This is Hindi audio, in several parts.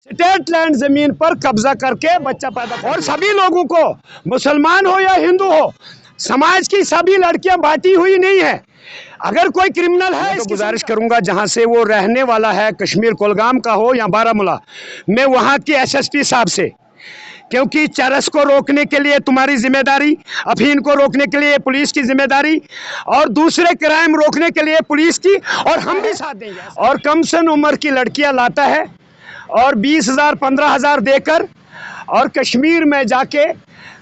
स्टेट लैंड जमीन पर कब्जा करके बच्चा पैदा और सभी लोगों को, मुसलमान हो या हिंदू हो, समाज की सभी लड़कियां बांटी हुई नहीं है। अगर कोई क्रिमिनल है तो गुजारिश करूंगा जहां से वो रहने वाला है, कश्मीर कुलगाम का हो या बारामूला, मैं वहां के एसएसपी साहब से, क्योंकि चरस को रोकने के लिए तुम्हारी जिम्मेदारी, अफीम को रोकने के लिए पुलिस की जिम्मेदारी, और दूसरे क्राइम रोकने के लिए पुलिस की, और हम भी साथ देंगे। और कम से कम उम्र की लड़कियां लाता है और 20,000 15,000 देकर, और कश्मीर में जाके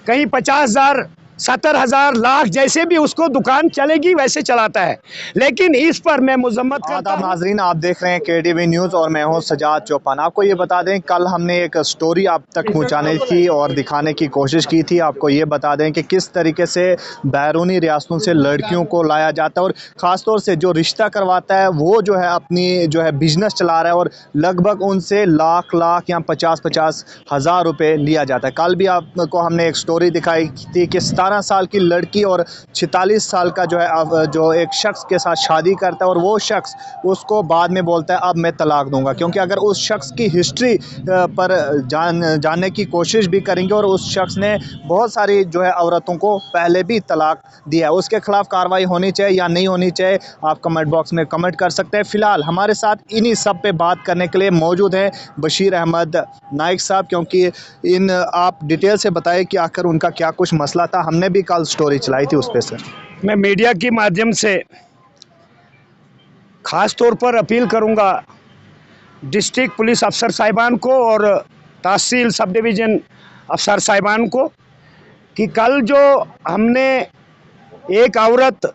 कहीं 50,000 70,000 लाख जैसे भी उसको दुकान चलेगी वैसे चलाता है। लेकिन इस पर मैं मजम्मत करता हूं। नाजरीन, आप देख रहे हैं केडीवी न्यूज़ और मैं हूं सजाद चौपान। आपको ये बता दें, कल हमने एक स्टोरी आप तक पहुंचाने की और दिखाने की कोशिश की थी। आपको ये बता दें कि किस तरीके से बैरूनी रियासतों से लड़कियों को लाया जाता है और ख़ासतौर से जो रिश्ता करवाता है वो जो है अपनी बिजनेस चला रहा है और लगभग उनसे लाख या 50 हज़ार रुपये लिया जाता है। कल भी आपको हमने एक स्टोरी दिखाई थी कि 17 साल की लड़की और 46 साल का जो एक शख्स के साथ शादी करता है और वो शख्स उसको बाद में बोलता है अब मैं तलाक दूंगा, क्योंकि अगर उस शख्स की हिस्ट्री पर जानने की कोशिश भी करेंगे और उस शख्स ने बहुत सारी औरतों को पहले भी तलाक दिया है, उसके खिलाफ कार्रवाई होनी चाहिए या नहीं होनी चाहिए, आप कमेंट बॉक्स में कमेंट कर सकते हैं। फिलहाल हमारे साथ इन्हीं सब पे बात करने के लिए मौजूद हैं बशीर अहमद नाइक साहब, क्योंकि आप डिटेल से बताएं कि आखिर उनका क्या कुछ मसला था। हमने भी कल स्टोरी चलाई थी उस पे। सर, मैं मीडिया के माध्यम से खास तौर पर अपील करूंगा डिस्ट्रिक्ट पुलिस अफसर साहिबान को और तहसील सब डिवीज़न अफसर साहिबान को कि कल जो हमने एक औरत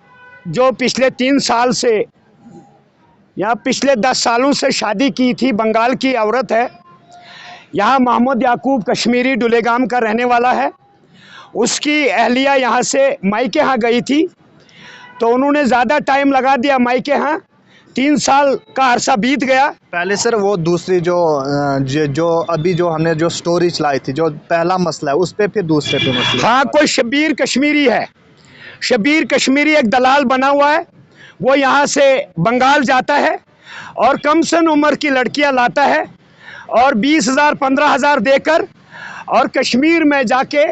जो पिछले 3 साल से या पिछले 10 सालों से शादी की थी, बंगाल की औरत है, यहाँ मोहम्मद याकूब कश्मीरी डुलेगाम का रहने वाला है, उसकी अहलिया यहाँ से मायके यहाँ गई थी, तो उन्होंने ज़्यादा टाइम लगा दिया मायके यहाँ, 3 साल का अरसा बीत गया। पहले सर वो दूसरी जो अभी हमने जो स्टोरी चलाई थी, जो पहला मसला है उस पे, फिर दूसरे पे मसला। हाँ, कोई शब्बीर कश्मीरी है, शब्बीर कश्मीरी एक दलाल बना हुआ है, वो यहाँ से बंगाल जाता है और कम से कम उम्र की लड़कियाँ लाता है और 20,000 15,000 देकर, और कश्मीर में जाके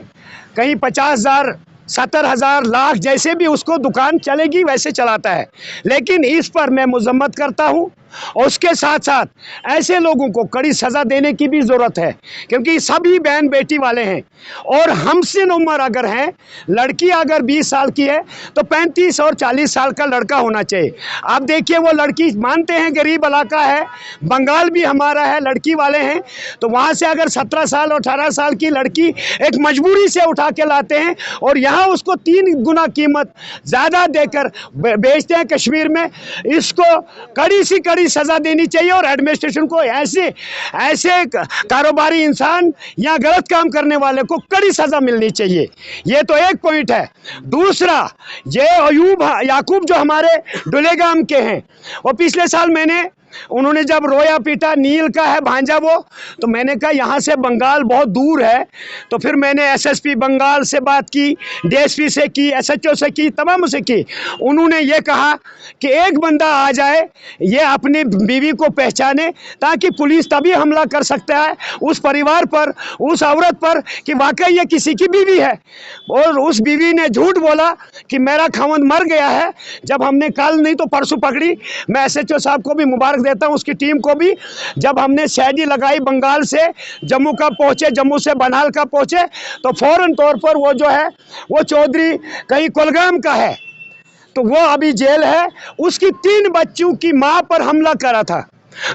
कहीं 50,000 70,000 लाख जैसे भी उसको दुकान चलेगी वैसे चलाता है। लेकिन इस पर मैं मजम्मत करता हूँ और उसके साथ साथ ऐसे लोगों को कड़ी सज़ा देने की भी ज़रूरत है, क्योंकि सभी बहन बेटी वाले हैं और हमसे उम्र अगर हैं, लड़की अगर 20 साल की है तो 35 और 40 साल का लड़का होना चाहिए। आप देखिए, वो लड़की मानते हैं गरीब इलाका है, बंगाल भी हमारा है, लड़की वाले हैं, तो वहाँ से अगर 17 साल और 18 साल की लड़की एक मजबूरी से उठा के लाते हैं और यहाँ उसको 3 गुना कीमत ज़्यादा देकर बेचते हैं कश्मीर में। इसको कड़ी सी कड़ी सजा देनी चाहिए और एडमिनिस्ट्रेशन को ऐसे कारोबारी इंसान या गलत काम करने वाले को कड़ी सजा मिलनी चाहिए। ये तो एक पॉइंट है। दूसरा, ये अयूब याकूब जो हमारे डुलेगाम के हैं, वो पिछले साल उन्होंने जब रोया पीटा, नील का है भांजा वो, तो मैंने कहा यहाँ से बंगाल बहुत दूर है, तो फिर मैंने एसएसपी बंगाल से बात की, डीएसपी से की, एसएचओ से की, तमाम से की। उन्होंने ये कहा कि एक बंदा आ जाए, ये अपनी बीवी को पहचाने, ताकि पुलिस तभी हमला कर सकता है उस परिवार पर, उस औरत पर कि वाकई ये किसी की बीवी है। और उस बीवी ने झूठ बोला कि मेरा खावंद मर गया है। जब हमने कल नहीं तो परसों पकड़ी, मैं एसएचओ साहब को भी मुबारक देता हूं, उसकी टीम को भी, जब हमने शहरी लगाई बंगाल से जम्मू का पहुंचे, जम्मू से बनाल का पहुंचे, तो फौरन तौर पर वो जो है वो चौधरी कहीं कुलगाम का है, तो वो अभी जेल है। उसकी 3 बच्चों की मां पर हमला करा था,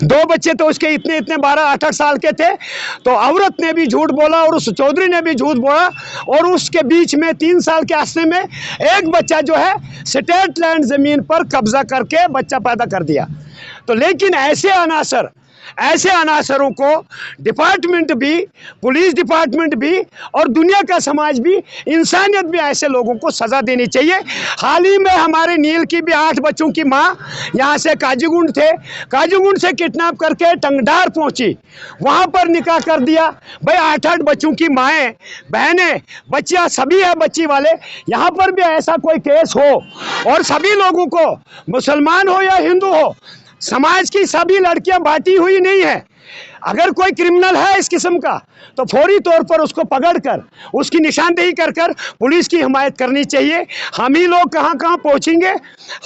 2 बच्चे तो उसके इतने 12-18 साल के थे, तो औरत ने भी झूठ बोला और उस चौधरी ने भी झूठ बोला, और उसके बीच में 3 साल के अरसे में एक बच्चा जो है स्टेट लैंड जमीन पर कब्जा करके बच्चा पैदा कर दिया। तो लेकिन ऐसे अनासरों को डिपार्टमेंट भी, पुलिस डिपार्टमेंट भी और दुनिया का समाज भी, इंसानियत भी ऐसे लोगों को सज़ा देनी चाहिए। हाल ही में हमारे नील की भी 8 बच्चों की माँ यहाँ से काजीगुंड से किडनैप करके टंगडार पहुँची, वहाँ पर निकाह कर दिया। भाई 8 बच्चों की माएँ बहनें बच्चियाँ सभी है बच्ची वाले, यहाँ पर भी ऐसा कोई केस हो और सभी लोगों को, मुसलमान हो या हिंदू हो, समाज की सभी लड़कियां बांटी हुई नहीं है। अगर कोई क्रिमिनल है इस किस्म का तो फौरी तौर पर उसको पकड़कर उसकी निशानदेही कर पुलिस की हिमायत करनी चाहिए। हम ही लोग कहां कहां पहुंचेंगे,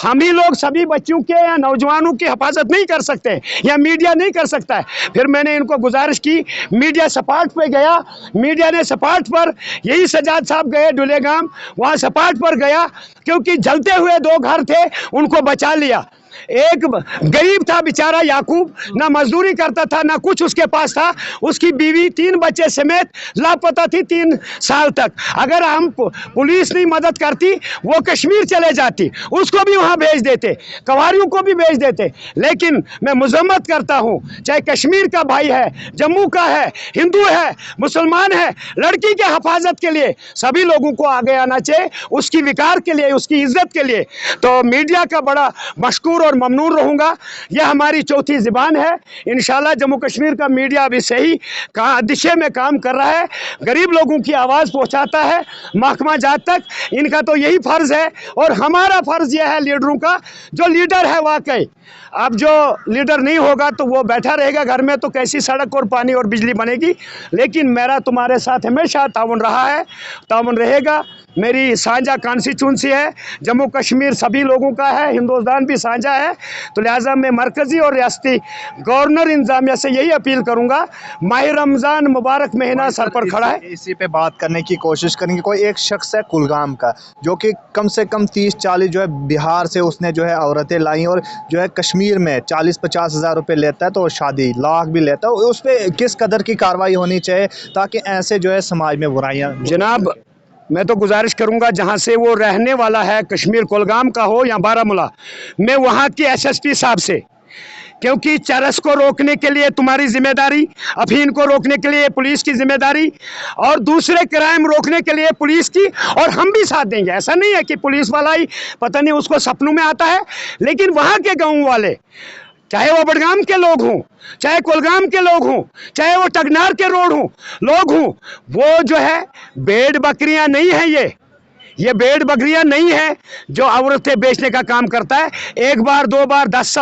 हम ही लोग सभी बच्चों के या नौजवानों की हिफाजत नहीं कर सकते या मीडिया नहीं कर सकता है। फिर मैंने इनको गुजारिश की, मीडिया सपाट पे गया, मीडिया ने सपाट पर, यही सजाद साहब गए डुलेगाम, वहां सपाट पर गया क्योंकि जलते हुए 2 घर थे, उनको बचा लिया। एक गरीब था बेचारा याकूब, ना मजदूरी करता था ना कुछ उसके पास था, उसकी बीवी 3 बच्चे समेत लापता थी 3 साल तक। अगर हम पुलिस नहीं मदद करती वो कश्मीर चले जाती, उसको भी वहां भेज देते, कवारियों को भी भेज देते। लेकिन मैं मजम्मत करता हूं, चाहे कश्मीर का भाई है, जम्मू का है, हिंदू है, मुसलमान है, लड़की के हिफाजत के लिए सभी लोगों को आगे आना चाहिए, उसकी विकार के लिए, उसकी इज्जत के लिए। तो मीडिया का बड़ा मशकूर और ममनून रहूंगा। यह हमारी चौथी ज़बान है। इंशाल्लाह जम्मू कश्मीर का मीडिया अभी सही दिशा में काम कर रहा है, गरीब लोगों की आवाज़ पहुंचाता है महकमा जात तक। इनका तो यही फ़र्ज़ है और हमारा फ़र्ज़ यह है लीडरों का, जो लीडर है वाकई, अब जो लीडर नहीं होगा तो वो बैठा रहेगा घर में, तो कैसी सड़क और पानी और बिजली बनेगी। लेकिन मेरा तुम्हारे साथ हमेशा ताउन रहा है, ताउन रहेगा। मेरी साझा कॉन्स्टिट्यूंसी है, जम्मू कश्मीर सभी लोगों का है, हिंदुस्तान भी साझा है। तो लिहाजा मैं मरकज़ी और रियासती गवर्नर इंतजामिया से यही अपील करूंगा, माह रमज़ान मुबारक महीना सर पर खड़ा है। इसी पे बात करने की कोशिश करेंगे। कोई एक शख्स है कुलगाम का, जो कि कम से कम 30-40 जो है बिहार से उसने जो है औरतें लाई और जो है कश्मीर में 40-50 हज़ार रुपये लेता है, तो शादी लाख भी लेता है। उस पर किस कदर की कार्रवाई होनी चाहिए ताकि ऐसे जो है समाज में बुराइयाँ। जनाब मैं तो गुजारिश करूंगा, जहां से वो रहने वाला है, कश्मीर कुलगाम का हो या बारामूला, मैं वहां के एसएसपी साहब से, क्योंकि चरस को रोकने के लिए तुम्हारी जिम्मेदारी, अफीम को रोकने के लिए पुलिस की जिम्मेदारी, और दूसरे क्राइम रोकने के लिए पुलिस की, और हम भी साथ देंगे। ऐसा नहीं है कि पुलिस वाला ही पता नहीं उसको सपनों में आता है, लेकिन वहां के गांव वाले, चाहे वो बडगाम के लोग हों, चाहे कुलगाम के लोग हों, चाहे वो टगनार के रोड हों लोग हों, वो जो है भेड़ बकरियां नहीं है, ये भेड़ बकरियां नहीं है जो औरतें बेचने का काम करता है। 1 बार 2 बार 10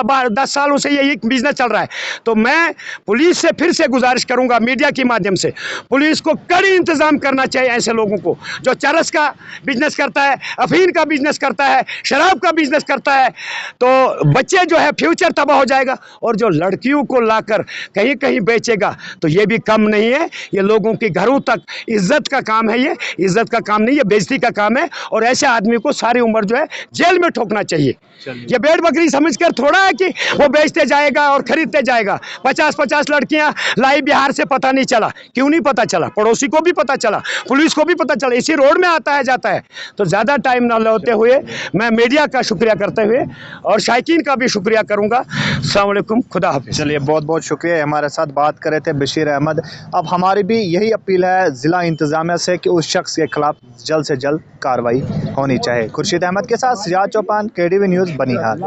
सालों से यही बिजनेस चल रहा है। तो मैं पुलिस से फिर से गुजारिश करूंगा, मीडिया के माध्यम से, पुलिस को कड़ी इंतजाम करना चाहिए ऐसे लोगों को जो चरस का बिजनेस करता है, अफीम का बिजनेस करता है, शराब का बिजनेस करता है। तो बच्चे जो है फ्यूचर तबाह हो जाएगा, और जो लड़कियों को लाकर कहीं कहीं बेचेगा तो ये भी कम नहीं है। ये लोगों के घरों तक इज्जत का काम है, ये इज्जत का काम नहीं, ये बेइज्जती का काम है। और ऐसे आदमी को सारी उम्र जो है जेल में ठोकना चाहिए। ये भेड़ बकरी समझकर थोड़ा है कि वो बेचते जाएगा और खरीदते जाएगा। 50-50 लड़कियां लाई बिहार से, पता नहीं चला। क्यों नहीं पता चला? पड़ोसी को भी पता चला, पुलिस को भी पता चला, इसी रोड में आता है जाता है। तो ज्यादा टाइम ना लेते हुए मैं मीडिया का शुक्रिया करते हुए और शायकीन का भी शुक्रिया करूंगा। अस्सलाम वालेकुम, खुदा हाफिज़। चलिए, बहुत बहुत शुक्रिया। हमारे साथ बात कर रहे थे बशीर अहमद। अब हमारी भी यही अपील है ज़िला इंतज़ामिया से कि उस शख्स के खिलाफ जल्द से जल्द कार्रवाई होनी चाहिए। खुर्शीद अहमद के साथ सजाद चौपान, KDV न्यूज़, बनिहाल।